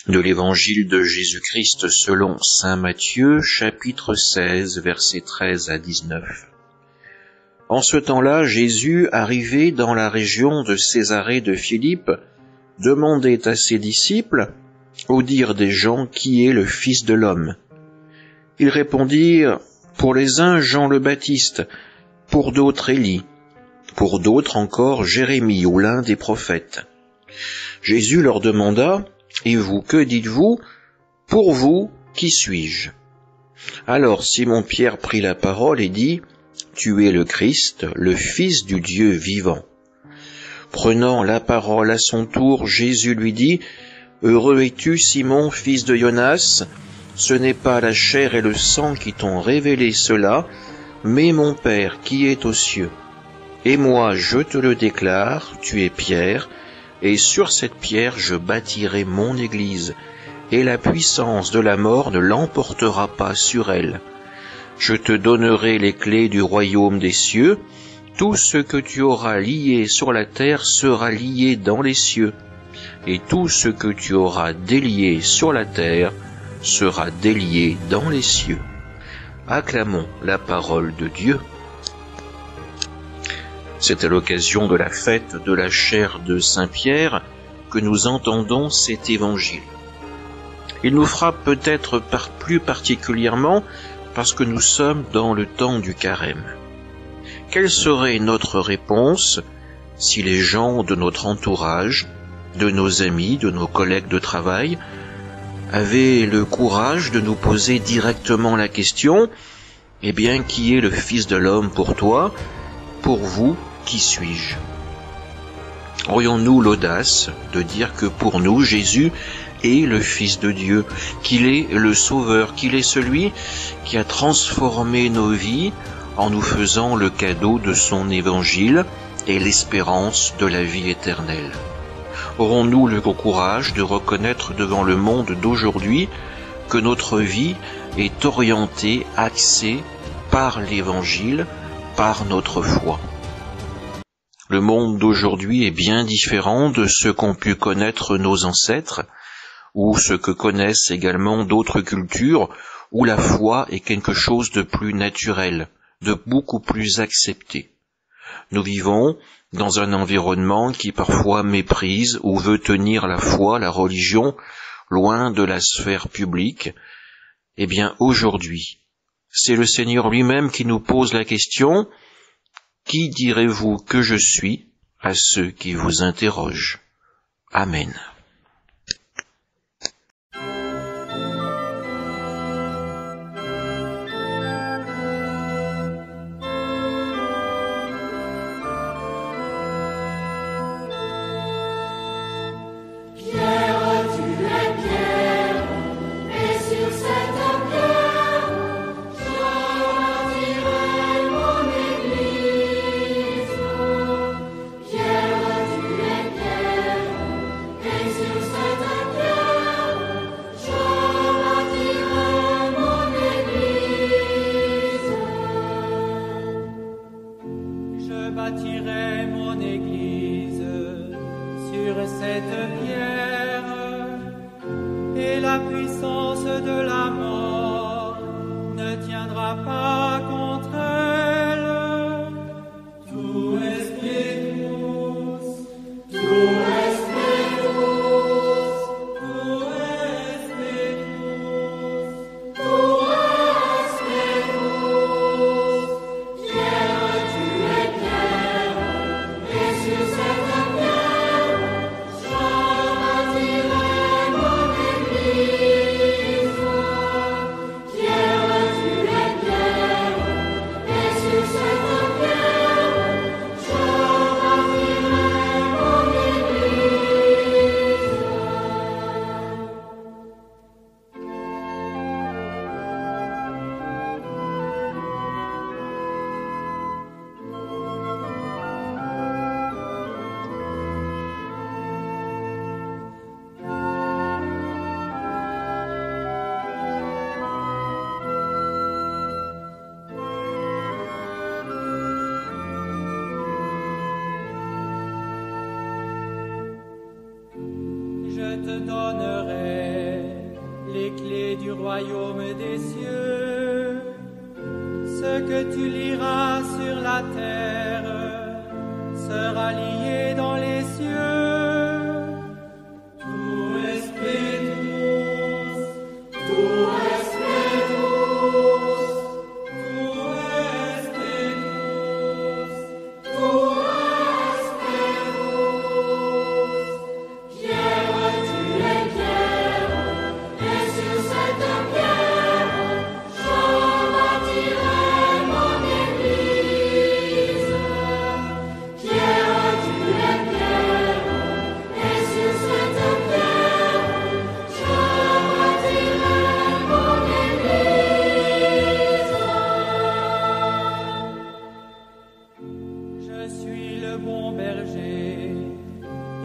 de l'Évangile de Jésus-Christ selon saint Matthieu, chapitre 16, versets 13 à 19. En ce temps-là, Jésus, arrivé dans la région de Césarée de Philippe, demandait à ses disciples, au dire des gens, qui est le Fils de l'homme. Ils répondirent, pour les uns Jean le Baptiste, pour d'autres Élie, pour d'autres encore Jérémie ou l'un des prophètes. Jésus leur demanda, et vous, que dites-vous? Pour vous, qui suis-je? Alors Simon-Pierre prit la parole et dit, tu es le Christ, le Fils du Dieu vivant. Prenant la parole à son tour, Jésus lui dit, heureux es-tu, Simon, fils de Jonas, ce n'est pas la chair et le sang qui t'ont révélé cela, mais mon Père qui est aux cieux. Et moi, je te le déclare, tu es Pierre, et sur cette pierre je bâtirai mon Église, et la puissance de la mort ne l'emportera pas sur elle. Je te donnerai les clés du royaume des cieux, tout ce que tu auras lié sur la terre sera lié dans les cieux, et tout ce que tu auras délié sur la terre sera délié dans les cieux. Acclamons la parole de Dieu. C'est à l'occasion de la fête de la chaire de Saint-Pierre que nous entendons cet évangile. Il nous frappe peut-être plus particulièrement parce que nous sommes dans le temps du carême. Quelle serait notre réponse si les gens de notre entourage, de nos amis, de nos collègues de travail, avaient le courage de nous poser directement la question, eh bien, qui est le Fils de l'homme pour toi? Pour vous, qui suis-je? Aurions-nous l'audace de dire que pour nous, Jésus est le Fils de Dieu, qu'il est le Sauveur, qu'il est celui qui a transformé nos vies en nous faisant le cadeau de son évangile et l'espérance de la vie éternelle? Aurons-nous le courage de reconnaître devant le monde d'aujourd'hui que notre vie est orientée, axée par l'évangile, par notre foi? Le monde d'aujourd'hui est bien différent de ce qu'ont pu connaître nos ancêtres, ou ce que connaissent également d'autres cultures, où la foi est quelque chose de plus naturel, de beaucoup plus accepté. Nous vivons dans un environnement qui parfois méprise ou veut tenir la foi, la religion, loin de la sphère publique. Eh bien, aujourd'hui, c'est le Seigneur lui-même qui nous pose la question, « Qui direz-vous que je suis ?» à ceux qui vous interrogent. Amen. Bâtirai mon église sur cette pierre, et la puissance de la mort ne tiendra pas contre elle. Tu espíritus, tu espíritus, tu espíritus, tu espíritus, pierre tu es pierre, et sur cette pierre je bâtirai mon église. te donnerai les clés du royaume des cieux. Ce que tu liras sur la terre sera lié dans les cieux. Tu espíritus, tu espíritus, tu espíritus, tu espíritus. Pierre, tu es pierre, et sur cette pierre, je bâtirai mon église. Pierre, tu es pierre, et sur cette pierre, je bâtirai mon église. Je suis le bon berger,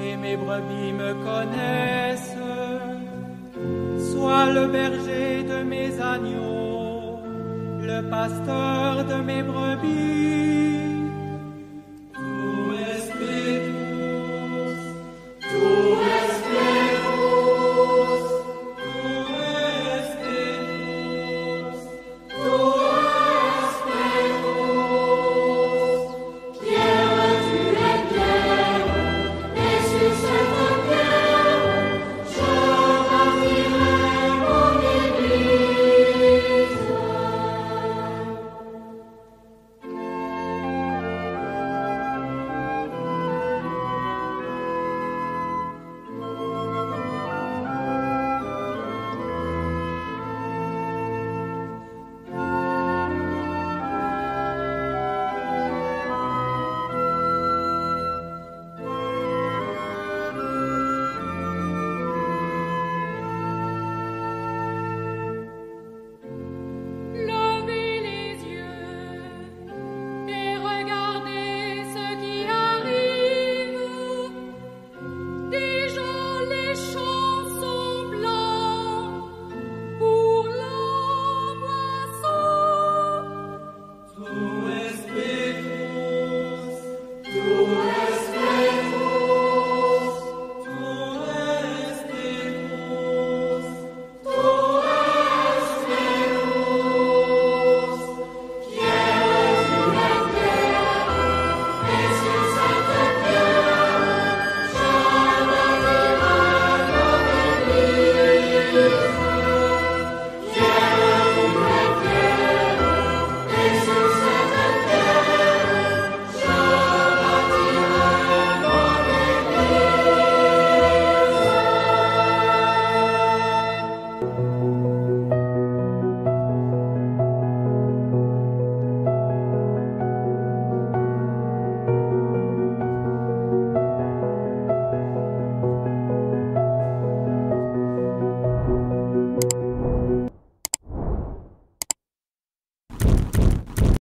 et mes brebis me connaissent. Sois le berger de mes agneaux, le pasteur de mes brebis.